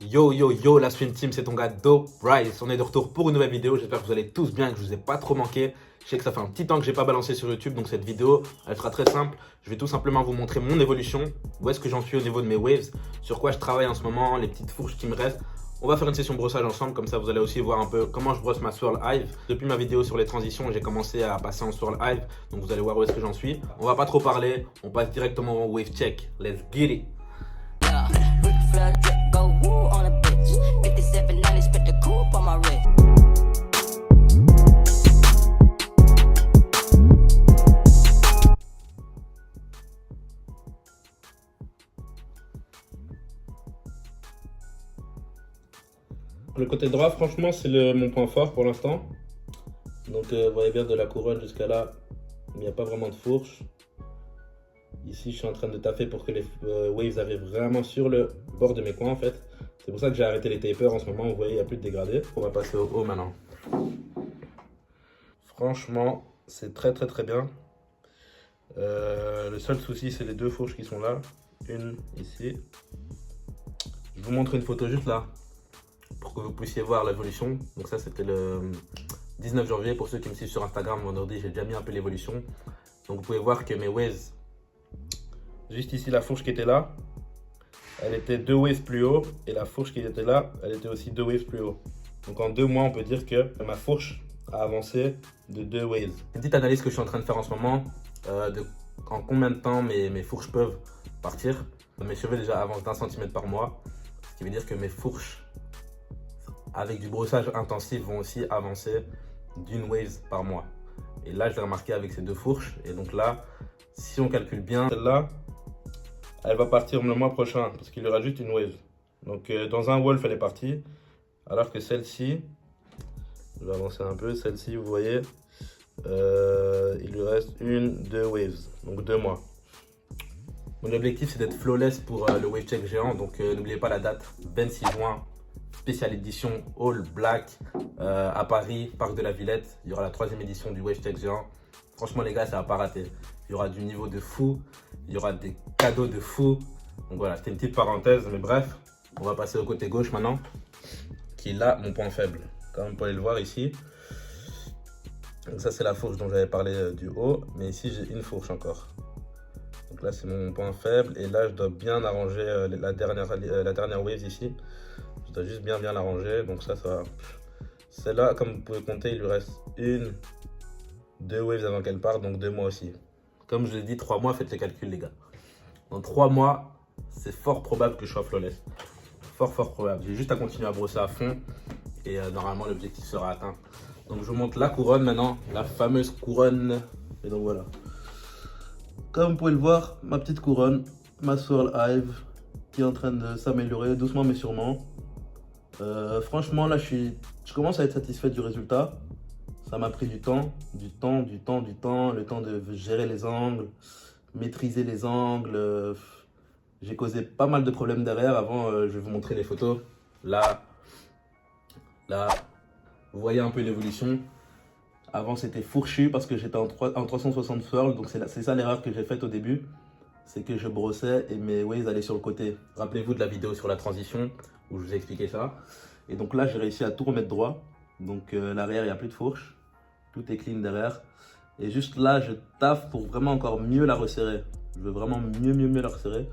Yo yo yo, la Swim Team, c'est ton gars Do Bryce. On est de retour pour une nouvelle vidéo. J'espère que vous allez tous bien et que je vous ai pas trop manqué. Je sais que ça fait un petit temps que j'ai pas balancé sur YouTube, donc cette vidéo, elle sera très simple. Je vais tout simplement vous montrer mon évolution, où est-ce que j'en suis au niveau de mes waves, sur quoi je travaille en ce moment, les petites fourches qui me restent. On va faire une session brossage ensemble, comme ça vous allez aussi voir un peu comment je brosse ma Swirl Hive. Depuis ma vidéo sur les transitions, j'ai commencé à passer en Swirl Hive, donc vous allez voir où est-ce que j'en suis. On va pas trop parler, on passe directement au wave check. Let's get it! Yeah, Ric Flair drip, go woo on a bitch. 57 90, spit the coupe on my wrist. Le côté droit, franchement, c'est mon point fort pour l'instant. Donc, vous voyez bien de la couronne jusqu'à là, il n'y a pas vraiment de fourche. Ici, je suis en train de taffer pour que les waves arrivent vraiment sur le bord de mes coins en fait. C'est pour ça que j'ai arrêté les tapers en ce moment. Vous voyez, il n'y a plus de dégradé. On va passer au haut maintenant. Franchement, c'est très bien. Le seul souci, c'est les deux fourches qui sont là. Une ici. Je vous montre une photo juste là pour que vous puissiez voir l'évolution. Donc ça, c'était le 19 janvier. Pour ceux qui me suivent sur Instagram, vendredi, j'ai déjà mis un peu l'évolution. Donc vous pouvez voir que mes waves, juste ici, la fourche qui était là, elle était 2 waves plus haut. Et la fourche qui était là, elle était aussi 2 waves plus haut. Donc en 2 mois, on peut dire que ma fourche a avancé de 2 waves. Une petite analyse que je suis en train de faire en ce moment, en combien de temps mes fourches peuvent partir. Mes cheveux déjà avancent d'1 centimètre par mois. Ce qui veut dire que mes fourches, avec du brossage intensif, vont aussi avancer d'1 wave par mois. Et là, je l'ai remarqué avec ces deux fourches. Et donc là, si on calcule bien, celle-là, elle va partir le mois prochain parce qu'il y aura juste une wave. Donc dans un wolf, elle est partie. Alors que celle-ci, je vais avancer un peu, celle-ci, vous voyez, il lui reste 2 waves, donc 2 mois. Mon objectif, c'est d'être flawless pour le wave check géant. Donc n'oubliez pas la date, 26 juin, spéciale édition All Black à Paris, Parc de la Villette. Il y aura la 3e édition du wave check géant. Franchement les gars, ça va pas rater. Il y aura du niveau de fou, il y aura des cadeaux de fou. Donc voilà, c'était une petite parenthèse, mais bref, on va passer au côté gauche maintenant, qui est là mon point faible. Comme vous pouvez le voir ici. Donc ça c'est la fourche dont j'avais parlé du haut, mais ici j'ai une fourche encore. Donc là c'est mon point faible et là je dois bien arranger la dernière wave ici. Je dois juste bien l'arranger, donc ça va. Celle-là, comme vous pouvez compter, il lui reste 2 waves avant qu'elle parte, donc 2 mois aussi. Comme je l'ai dit, 3 mois, faites les calculs les gars. Dans 3 mois, c'est fort probable que je sois flawless. Fort probable. J'ai juste à continuer à brosser à fond et normalement l'objectif sera atteint. Donc je vous montre la couronne maintenant, la fameuse couronne. Et donc voilà. Comme vous pouvez le voir, ma petite couronne, ma Swirl Hive, qui est en train de s'améliorer doucement mais sûrement. Franchement là je commence à être satisfait du résultat. Ça m'a pris le temps de gérer les angles, maîtriser les angles. J'ai causé pas mal de problèmes derrière. Avant, je vais vous montrer les photos. Là, vous voyez un peu l'évolution. Avant, c'était fourchu parce que j'étais en 360 swirl. Donc c'est ça l'erreur que j'ai faite au début. C'est que je brossais et mes waves allaient sur le côté. Rappelez-vous de la vidéo sur la transition où je vous ai expliqué ça. Et donc là, j'ai réussi à tout remettre droit. Donc l'arrière, il n'y a plus de fourche. Tout est clean derrière. Et juste là, je taffe pour vraiment encore mieux la resserrer. Je veux vraiment mieux la resserrer.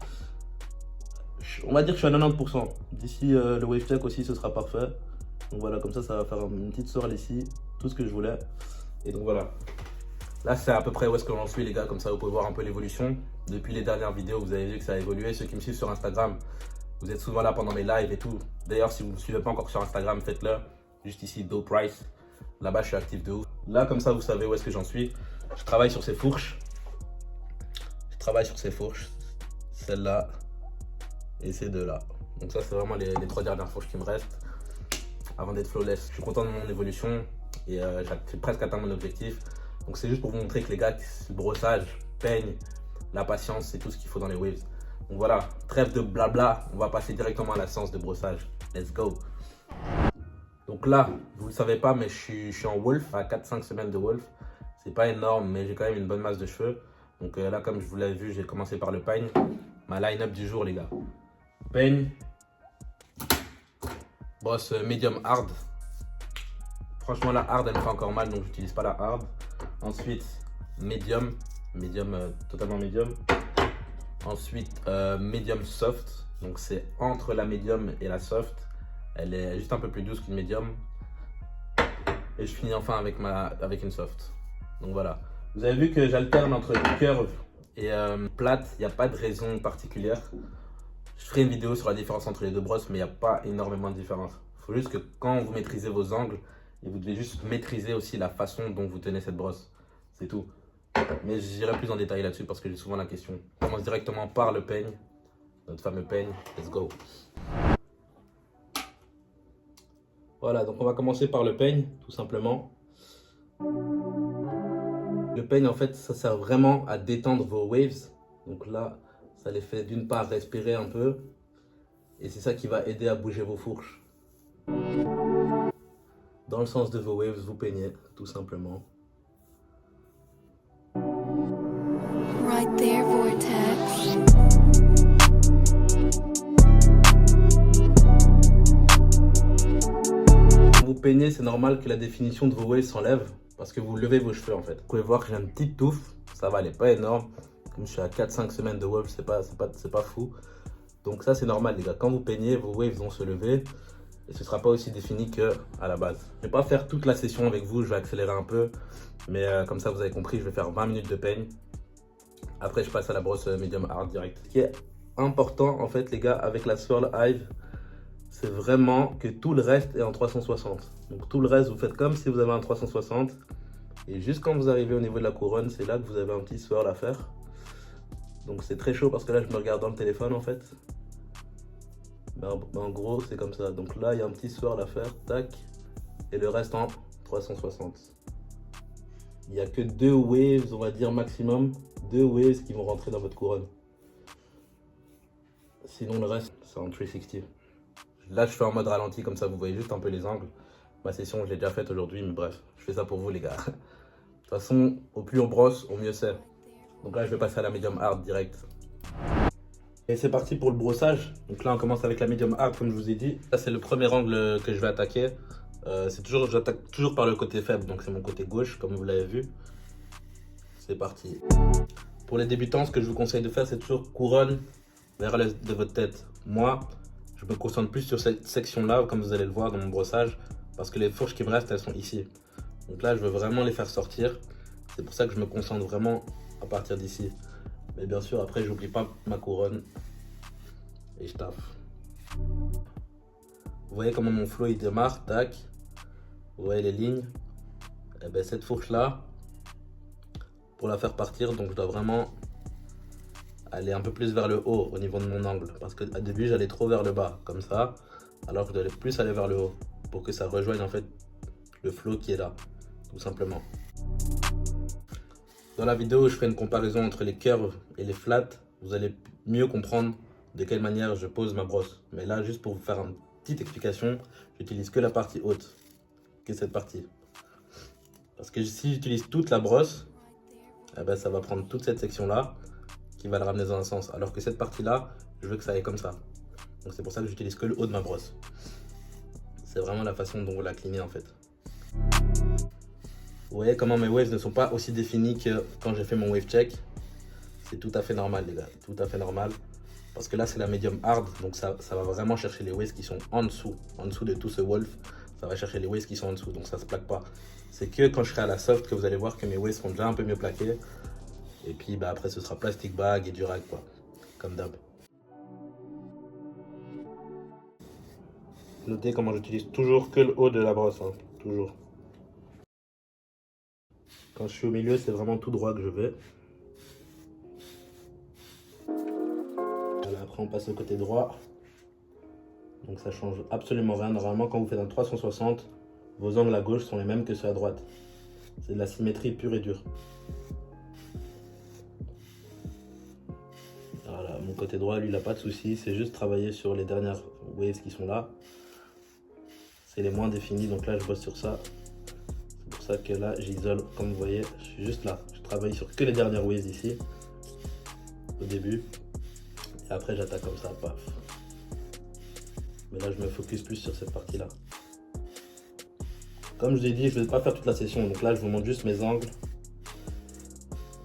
On va dire que je suis à 90%. D'ici le wave check aussi, ce sera parfait. Donc voilà, comme ça va faire une petite swirl ici. Tout ce que je voulais. Et donc voilà. Là, c'est à peu près où est-ce que j'en suis les gars. Comme ça, vous pouvez voir un peu l'évolution. Depuis les dernières vidéos, vous avez vu que ça a évolué. Ceux qui me suivent sur Instagram, vous êtes souvent là pendant mes lives et tout. D'ailleurs, si vous ne me suivez pas encore sur Instagram, faites-le. Juste ici, Do Bryce. Là-bas, je suis actif de ouf. Là, comme ça, vous savez où est-ce que j'en suis. Je travaille sur ces fourches. Celle-là et ces deux-là. Donc ça, c'est vraiment les 3 dernières fourches qui me restent avant d'être flawless. Je suis content de mon évolution et j'ai presque atteint mon objectif. Donc c'est juste pour vous montrer que les gars, le brossage, peigne, la patience, c'est tout ce qu'il faut dans les waves. Donc voilà, trêve de blabla, on va passer directement à la séance de brossage. Let's go. Donc là, vous ne le savez pas, mais je suis en wolf, à 4-5 semaines de wolf. C'est pas énorme, mais j'ai quand même une bonne masse de cheveux. Donc là, comme je vous l'avais vu, j'ai commencé par le peigne. Ma line-up du jour, les gars. Peigne, brosse medium hard. Franchement, la hard, elle me fait encore mal, donc j'utilise pas la hard. Ensuite, medium, totalement medium. Ensuite, medium soft, donc c'est entre la medium et la soft. Elle est juste un peu plus douce qu'une medium. Et je finis enfin avec une soft. Donc voilà. Vous avez vu que j'alterne entre curve et plate. Il n'y a pas de raison particulière. Je ferai une vidéo sur la différence entre les deux brosses, mais il n'y a pas énormément de différence. Il faut juste que quand vous maîtrisez vos angles, et vous devez juste maîtriser aussi la façon dont vous tenez cette brosse. C'est tout. Mais j'irai plus en détail là-dessus parce que j'ai souvent la question. On commence directement par le peigne. Notre fameux peigne. Let's go. Voilà, donc on va commencer par le peigne, tout simplement. Le peigne, en fait, ça sert vraiment à détendre vos waves. Donc là, ça les fait d'une part respirer un peu. Et c'est ça qui va aider à bouger vos fourches. Dans le sens de vos waves, vous peignez, tout simplement. Right there, Vortex. Quand vous peignez, c'est normal que la définition de vos waves s'enlève parce que vous levez vos cheveux en fait. Vous pouvez voir que j'ai une petite touffe, ça va, elle n'est pas énorme. Comme je suis à 4-5 semaines de wave, c'est pas fou. Donc ça c'est normal les gars, quand vous peignez, vos waves vont se lever et ce sera pas aussi défini qu'à la base. Je vais pas faire toute la session avec vous, je vais accélérer un peu. Mais comme ça vous avez compris, je vais faire 20 minutes de peigne. Après je passe à la brosse medium hard direct. Ce qui est important en fait les gars avec la Swirl Hive, c'est vraiment que tout le reste est en 360. Donc tout le reste vous faites comme si vous avez un 360. Et juste quand vous arrivez au niveau de la couronne, c'est là que vous avez un petit swirl à faire. Donc c'est très chaud parce que là je me regarde dans le téléphone en fait. Mais en gros c'est comme ça. Donc là il y a un petit swirl à faire, tac. Et le reste en 360. Il n'y a que 2 waves, on va dire maximum. 2 waves qui vont rentrer dans votre couronne. Sinon le reste c'est en 360. Là je fais en mode ralenti comme ça vous voyez juste un peu les angles. Ma session je l'ai déjà faite aujourd'hui mais bref, je fais ça pour vous les gars. De toute façon au plus on brosse au mieux c'est. Donc là je vais passer à la medium hard direct. Et c'est parti pour le brossage. Donc là on commence avec la medium hard comme je vous ai dit. Ça c'est le premier angle que je vais attaquer. J'attaque toujours par le côté faible, donc c'est mon côté gauche comme vous l'avez vu. C'est parti. Pour les débutants, ce que je vous conseille de faire c'est toujours couronne vers l'est de votre tête. Moi, je me concentre plus sur cette section-là, comme vous allez le voir dans mon brossage, parce que les fourches qui me restent, elles sont ici. Donc là, je veux vraiment les faire sortir. C'est pour ça que je me concentre vraiment à partir d'ici. Mais bien sûr, après, j'oublie pas ma couronne. Et je taffe. Vous voyez comment mon flow, il démarre, tac. Vous voyez les lignes. Et bien, cette fourche-là, pour la faire partir, donc je dois vraiment aller un peu plus vers le haut au niveau de mon angle. Parce qu'au début, j'allais trop vers le bas, comme ça. Alors que je dois plus aller vers le haut. Pour que ça rejoigne en fait le flow qui est là, tout simplement. Dans la vidéo, je fais une comparaison entre les curves et les flats. Vous allez mieux comprendre de quelle manière je pose ma brosse. Mais là, juste pour vous faire une petite explication, j'utilise que la partie haute, que cette partie. Parce que si j'utilise toute la brosse, eh ben, ça va prendre toute cette section-là qui va le ramener dans un sens. Alors que cette partie-là, je veux que ça aille comme ça. Donc c'est pour ça que j'utilise que le haut de ma brosse. C'est vraiment la façon dont vous la cleanez en fait. Vous voyez comment mes waves ne sont pas aussi définis que quand j'ai fait mon wave check. C'est tout à fait normal les gars, tout à fait normal. Parce que là c'est la medium hard, donc ça va vraiment chercher les waves qui sont en dessous de tout ce wolf. Ça va chercher les waves qui sont en dessous, donc ça se plaque pas. C'est que quand je serai à la soft que vous allez voir que mes waves seront déjà un peu mieux plaqués. Et puis bah, après ce sera plastic bag et du rag quoi, comme d'hab. Notez comment j'utilise toujours que le haut de la brosse, hein, toujours. Quand je suis au milieu, c'est vraiment tout droit que je vais. Voilà, après on passe au côté droit. Donc ça change absolument rien. Normalement quand vous faites un 360, vos angles à gauche sont les mêmes que ceux à droite. C'est de la symétrie pure et dure. Voilà, mon côté droit, lui, il n'a pas de souci. C'est juste travailler sur les dernières waves qui sont là. C'est les moins définis, donc là je bosse sur ça. C'est pour ça que là j'isole, comme vous voyez, je suis juste là. Je travaille sur que les dernières waves ici, au début. Et après j'attaque comme ça, paf. Mais là, je me focus plus sur cette partie-là. Comme je vous ai dit, je ne vais pas faire toute la session. Donc là, je vous montre juste mes angles.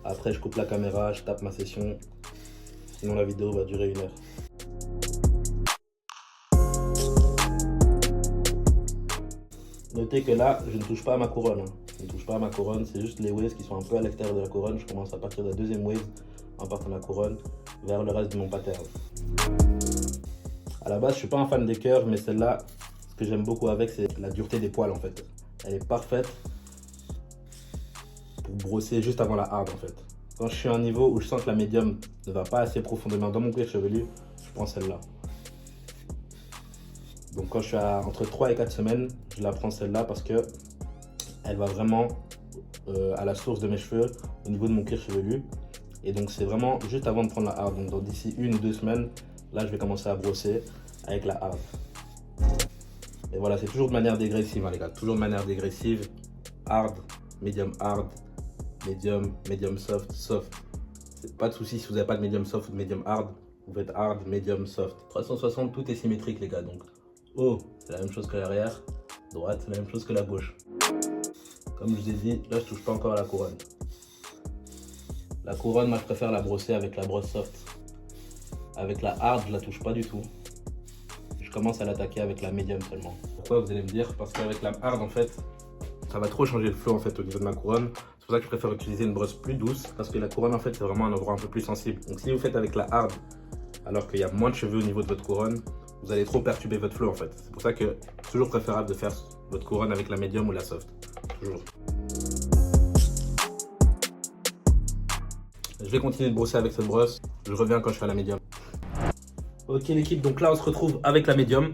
Après, je coupe la caméra, je tape ma session. Sinon, la vidéo va durer 1 heure. Notez que là, je ne touche pas à ma couronne. Je ne touche pas à ma couronne, c'est juste les waves qui sont un peu à l'extérieur de la couronne. Je commence à partir de la deuxième wave, en partant de la couronne, vers le reste de mon pattern. À la base, je ne suis pas un fan des curves, mais celle-là, ce que j'aime beaucoup avec, c'est la dureté des poils en fait. Elle est parfaite pour brosser juste avant la hard en fait. Quand je suis à un niveau où je sens que la médium ne va pas assez profondément dans mon cuir chevelu, je prends celle-là. Donc quand je suis entre 3 et 4 semaines, je la prends celle-là parce que elle va vraiment à la source de mes cheveux, au niveau de mon cuir chevelu. Et donc c'est vraiment juste avant de prendre la hard. Donc d'ici 1 ou 2 semaines, là je vais commencer à brosser avec la hard. Et voilà, c'est toujours de manière dégressive hein, les gars, toujours de manière dégressive. Hard, medium, medium soft, soft. C'est pas de souci si vous n'avez pas de medium soft ou de medium hard. Vous faites hard, medium, soft. 360, tout est symétrique les gars. Donc haut, c'est la même chose que l'arrière. Droite, c'est la même chose que la gauche. Comme je vous ai dit, là je touche pas encore à la couronne. La couronne, moi je préfère la brosser avec la brosse soft. Avec la hard, je la touche pas du tout. Je commence à l'attaquer avec la medium seulement. Pourquoi vous allez me dire? Parce qu'avec la hard en fait, ça va trop changer le flow en fait au niveau de ma couronne. C'est pour ça que je préfère utiliser une brosse plus douce. Parce que la couronne en fait c'est vraiment un endroit un peu plus sensible. Donc si vous faites avec la hard, alors qu'il y a moins de cheveux au niveau de votre couronne, vous allez trop perturber votre flow en fait. C'est pour ça que c'est toujours préférable de faire votre couronne avec la medium ou la soft. Toujours. Je vais continuer de brosser avec cette brosse. Je reviens quand je suis à la medium. Ok l'équipe, donc là on se retrouve avec la medium.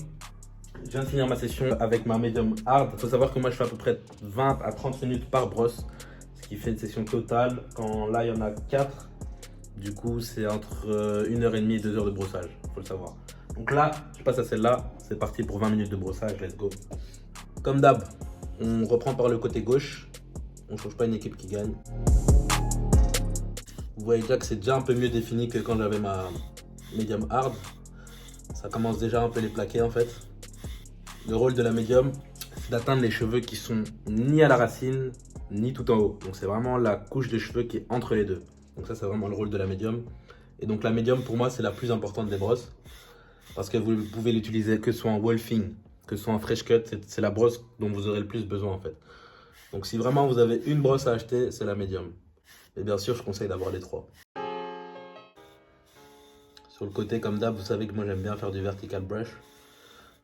Je viens de finir ma session avec ma medium hard. Il faut savoir que moi je fais à peu près 20 à 30 minutes par brosse. Ce qui fait une session totale. Quand là il y en a 4. Du coup c'est entre 1h30 et 2 heures de brossage. Il faut le savoir. Donc là je passe à celle-là. C'est parti pour 20 minutes de brossage. Let's go. Comme d'hab, on reprend par le côté gauche. On ne change pas une équipe qui gagne. Vous voyez déjà que c'est déjà un peu mieux défini que quand j'avais ma medium hard. Ça commence déjà un peu les plaquer en fait. Le rôle de la médium, c'est d'atteindre les cheveux qui sont ni à la racine, ni tout en haut. Donc c'est vraiment la couche de cheveux qui est entre les deux. Donc ça c'est vraiment le rôle de la médium. Et donc la médium pour moi c'est la plus importante des brosses. Parce que vous pouvez l'utiliser que ce soit en wolfing, que ce soit en fresh cut. C'est la brosse dont vous aurez le plus besoin en fait. Donc si vraiment vous avez une brosse à acheter, c'est la médium. Et bien sûr je conseille d'avoir les 3. Sur le côté comme d'hab, vous savez que moi j'aime bien faire du vertical brush.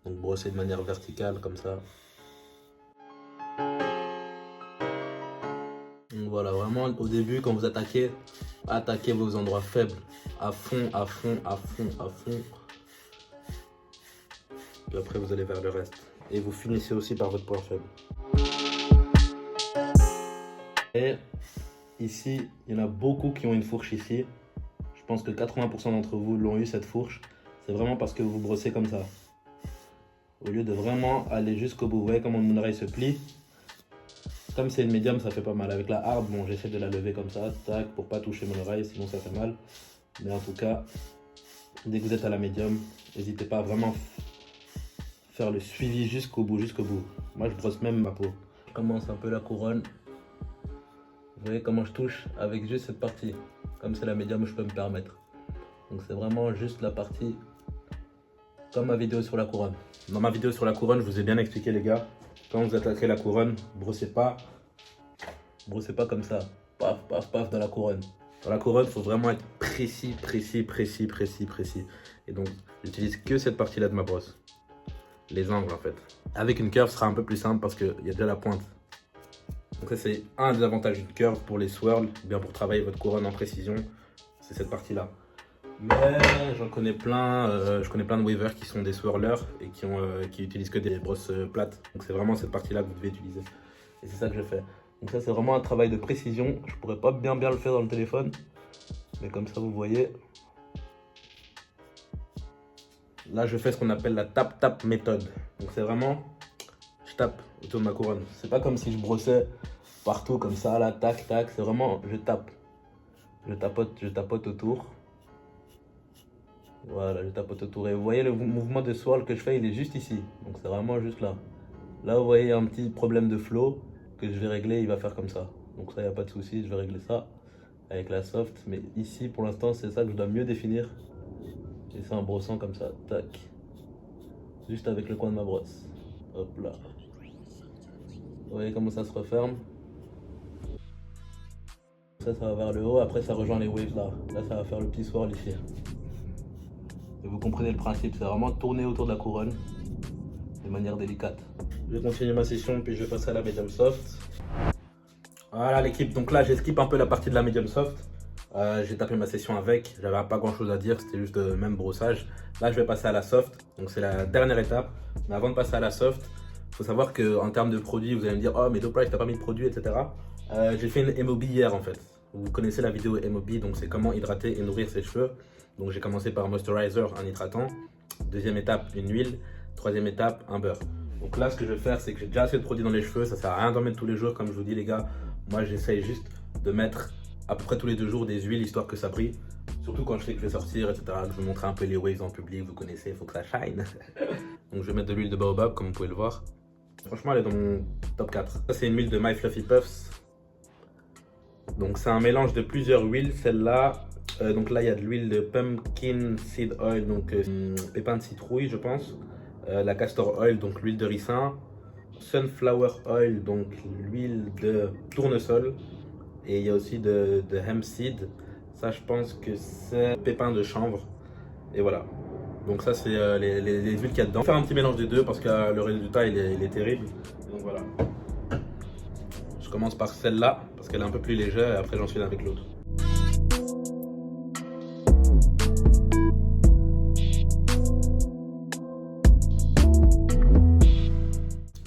Donc brosser de manière verticale comme ça. Donc voilà, vraiment au début quand vous attaquez, attaquez vos endroits faibles. À fond, à fond, à fond, à fond. Puis après vous allez vers le reste. Et vous finissez aussi par votre point faible. Et ici, il y en a beaucoup qui ont une fourche ici. Je pense que 80% d'entre vous l'ont eu cette fourche. C'est vraiment parce que vous brossez comme ça. Au lieu de vraiment aller jusqu'au bout. Vous voyez comment mon oreille se plie. Comme c'est une médium, ça fait pas mal. Avec la hard, bon, j'essaie de la lever comme ça, tac, pour pas toucher mon oreille, sinon ça fait mal. Mais en tout cas, dès que vous êtes à la médium, n'hésitez pas à vraiment faire le suivi jusqu'au bout, jusqu'au bout. Moi, je brosse même ma peau. Je commence un peu la couronne. Vous voyez comment je touche avec juste cette partie. Comme c'est la médium, je peux me permettre. Donc c'est vraiment juste la partie comme ma vidéo sur la couronne. Dans ma vidéo sur la couronne, je vous ai bien expliqué les gars. Quand vous attaquez la couronne, brossez pas comme ça. Paf, paf, paf dans la couronne. Dans la couronne, il faut vraiment être précis, précis, précis, précis, précis. Et donc, j'utilise que cette partie-là de ma brosse. Les angles en fait. Avec une curve, ce sera un peu plus simple parce qu'il y a déjà la pointe. Donc ça, c'est un des avantages d'une curve pour les swirls, bien pour travailler votre couronne en précision. C'est cette partie-là. Mais j'en connais plein, je connais plein de weavers qui sont des swirlers et qui utilisent que des brosses plates. Donc c'est vraiment cette partie-là que vous devez utiliser. Et c'est ça que je fais. Donc ça c'est vraiment un travail de précision. Je pourrais pas bien le faire dans le téléphone. Mais comme ça vous voyez. Là je fais ce qu'on appelle la tap-tap méthode. Donc c'est vraiment, je tape autour de ma couronne. C'est pas comme si je brossais partout comme ça, là, tac, tac. C'est vraiment, je tape. Je tapote autour. Voilà, je tapote autour. Et vous voyez le mouvement de swirl que je fais, il est juste ici. Donc c'est vraiment juste là. Là, vous voyez un petit problème de flow que je vais régler, il va faire comme ça. Donc ça, il n'y a pas de souci, je vais régler ça avec la soft. Mais ici, pour l'instant, c'est ça que je dois mieux définir. Et c'est en brossant comme ça, tac. Juste avec le coin de ma brosse. Hop là. Vous voyez comment ça se referme. Ça va vers le haut, après ça rejoint les waves là. Là, ça va faire le petit swirl ici. Et vous comprenez le principe, c'est vraiment tourner autour de la couronne de manière délicate. Je vais continuer ma session, puis je vais passer à la medium soft. Voilà l'équipe, donc là j'ai skip un peu la partie de la medium soft. J'ai tapé ma session avec, j'avais pas grand chose à dire, c'était juste le même brossage. Là je vais passer à la soft, donc c'est la dernière étape. Mais avant de passer à la soft, il faut savoir qu'en termes de produits, vous allez me dire oh mais DoPrice t'as pas mis de produits, etc. J'ai fait une MOB hier en fait. Vous connaissez la vidéo MOB, donc c'est comment hydrater et nourrir ses cheveux. Donc j'ai commencé par un moisturizer, un hydratant. Deuxième étape, une huile. Troisième étape, un beurre. Donc là, ce que je vais faire, c'est que j'ai déjà assez de produits dans les cheveux. Ça sert à rien d'en mettre tous les jours, comme je vous dis, les gars. Moi, j'essaye juste de mettre à peu près tous les 2 jours des huiles, histoire que ça brille. Surtout quand je sais que je vais sortir, etc. Que je vais montrer un peu les waves en public. Vous connaissez, il faut que ça shine. Donc je vais mettre de l'huile de baobab, comme vous pouvez le voir. Franchement, elle est dans mon top 4. Ça, c'est une huile de My Fluffy Puffs. Donc c'est un mélange de plusieurs huiles. Celle-là, donc là, il y a de l'huile de pumpkin seed oil, donc pépins de citrouille, je pense. La castor oil, donc l'huile de ricin, sunflower oil, donc l'huile de tournesol, et il y a aussi de hemp seed, ça je pense que c'est pépins de chanvre, et voilà. Donc ça c'est les huiles qu'il y a dedans. Je vais faire un petit mélange des deux parce que le résultat il est terrible, donc voilà. Je commence par celle-là parce qu'elle est un peu plus légère et après j'enchaîne avec l'autre.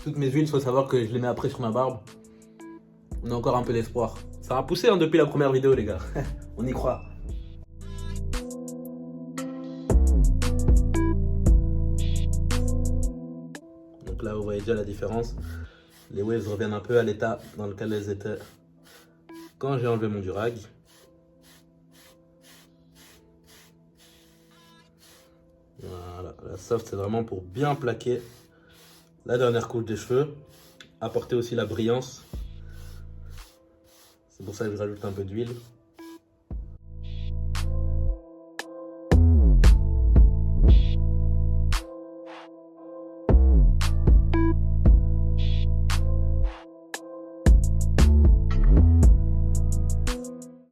Toutes mes huiles, il faut savoir que je les mets après sur ma barbe. On a encore un peu d'espoir. Ça a poussé depuis la première vidéo, les gars. On y croit. Donc là, vous voyez déjà la différence. Les waves reviennent un peu à l'état dans lequel elles étaient quand j'ai enlevé mon durag. Voilà, la soft, c'est vraiment pour bien plaquer la dernière couche des cheveux, apporter aussi la brillance. C'est pour ça que je rajoute un peu d'huile.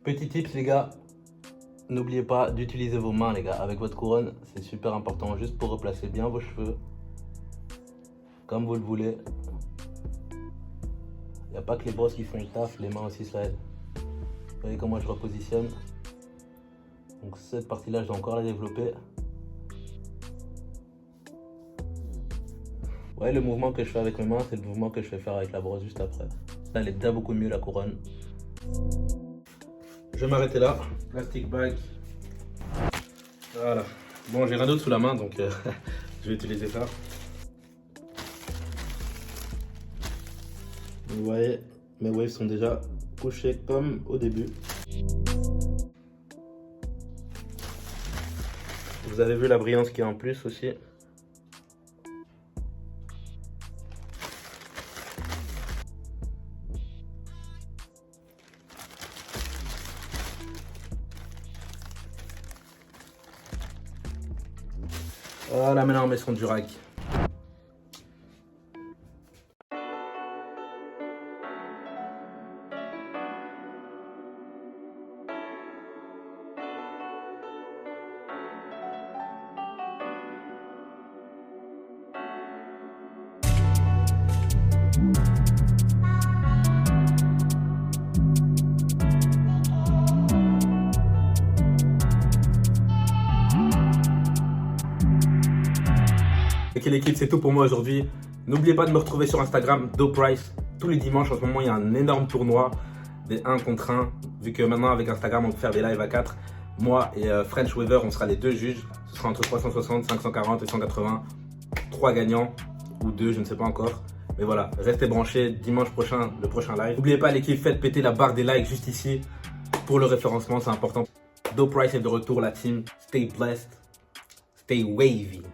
Petit tips les gars, n'oubliez pas d'utiliser vos mains les gars, avec votre couronne, c'est super important, juste pour replacer bien vos cheveux, comme vous le voulez. Il n'y a pas que les brosses qui font le taf, les mains aussi ça aide. Vous voyez comment je repositionne. Donc cette partie-là, je dois encore la développer. Ouais, le mouvement que je fais avec mes mains, c'est le mouvement que je vais faire avec la brosse juste après. Là, elle est déjà beaucoup mieux la couronne. Je vais m'arrêter là. Plastic bag. Voilà. Bon, j'ai rien d'autre sous la main, donc je vais utiliser ça. Vous voyez, mes waves sont déjà couchés comme au début. Vous avez vu la brillance qui est en plus aussi. Voilà, maintenant on met son durag. Ok l'équipe, c'est tout pour moi aujourd'hui. N'oubliez pas de me retrouver sur Instagram, DoPrice. Tous les dimanches, en ce moment, il y a un énorme tournoi des 1 contre 1. Vu que maintenant, avec Instagram, on peut faire des lives à 4. Moi et French Weather, on sera les 2 juges. Ce sera entre 360, 540 et 180. 3 gagnants, ou 2, je ne sais pas encore. Mais voilà, restez branchés. Dimanche prochain, le prochain live. N'oubliez pas l'équipe, faites péter la barre des likes juste ici. Pour le référencement, c'est important. DoPrice est de retour, la team. Stay blessed. Stay wavy.